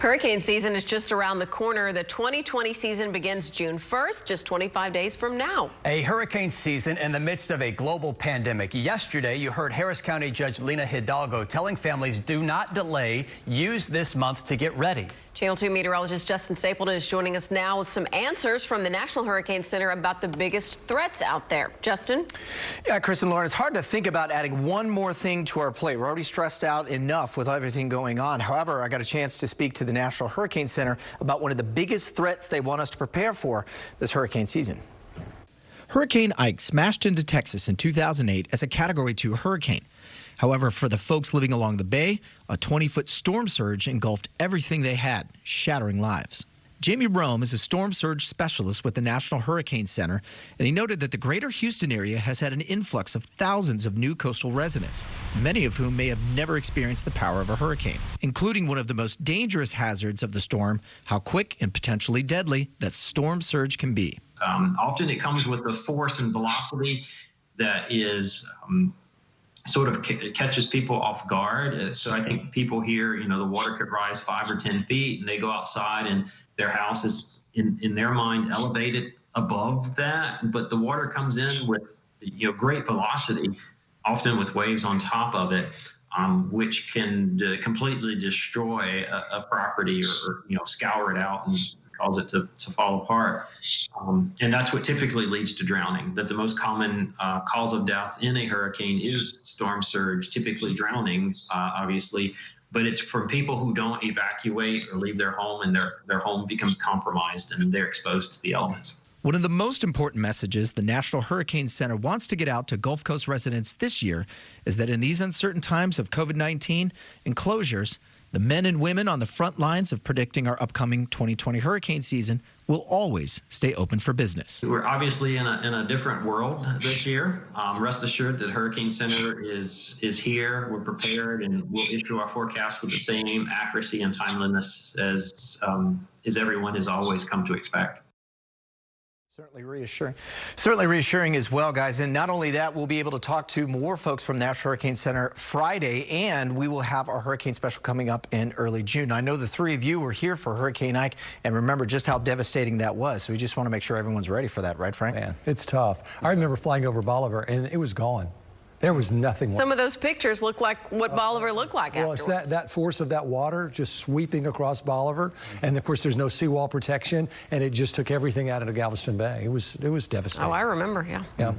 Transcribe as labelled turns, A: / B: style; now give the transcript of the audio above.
A: Hurricane season is just around the corner. The 2020 season begins June 1st, just 25 days from now.
B: A hurricane season in the midst of a global pandemic. Yesterday, you heard Harris County Judge Lina Hidalgo telling families do not delay. Use this month to get ready.
A: Channel 2 meteorologist Justin Stapleton is joining us now with some answers from the National Hurricane Center about the biggest threats out there. Justin?
C: Yeah, Chris and Lauren, it's hard to think about adding one more thing to our plate. We're already stressed out enough with everything going on. However, I got a chance to speak to the National Hurricane Center about one of the biggest threats they want us to prepare for this hurricane season.
D: Hurricane Ike smashed into Texas in 2008 as a Category 2 hurricane. However, for the folks living along the bay, a 20-foot storm surge engulfed everything they had, shattering lives. Jamie Rome is a storm surge specialist with the National Hurricane Center, and he noted that the greater Houston area has had an influx of thousands of new coastal residents, many of whom may have never experienced the power of a hurricane, including one of the most dangerous hazards of the storm, how quick and potentially deadly that storm surge can be.
E: Often it comes with a force and velocity that is sort of catches people off guard. So I think people hear, the water could rise 5 or 10 feet, and they go outside and their house is in their mind elevated above that, but the water comes in with great velocity, often with waves on top of it, which can completely destroy a property or scour it out and cause it to fall apart. And that's what typically leads to drowning. That the most common cause of death in a hurricane is storm surge, typically drowning, obviously, but it's from people who don't evacuate or leave their home, and their home becomes compromised and they're exposed to the elements.
D: One of the most important messages the National Hurricane Center wants to get out to Gulf Coast residents this year is that in these uncertain times of COVID-19 and closures, the men and women on the front lines of predicting our upcoming 2020 hurricane season will always stay open for business.
E: We're obviously in a different world this year. Rest assured that Hurricane Center is here. We're prepared, and we'll issue our forecast with the same accuracy and timeliness as everyone has always come to expect.
C: Certainly reassuring as well, guys. And not only that, we'll be able to talk to more folks from National Hurricane Center Friday, and we will have our hurricane special coming up in early June. I know the three of you were here for Hurricane Ike and remember just how devastating that was. So we just want to make sure everyone's ready for that, right, Frank?
F: Man, it's tough. I remember flying over Bolivar, and it was gone. There was nothing.
A: Some of those pictures look like what Bolivar looked like afterwards.
F: Well, it's that force of that water just sweeping across Bolivar, and of course there's no seawall protection, and it just took everything out of Galveston Bay. It was devastating.
A: Oh, I remember, yeah.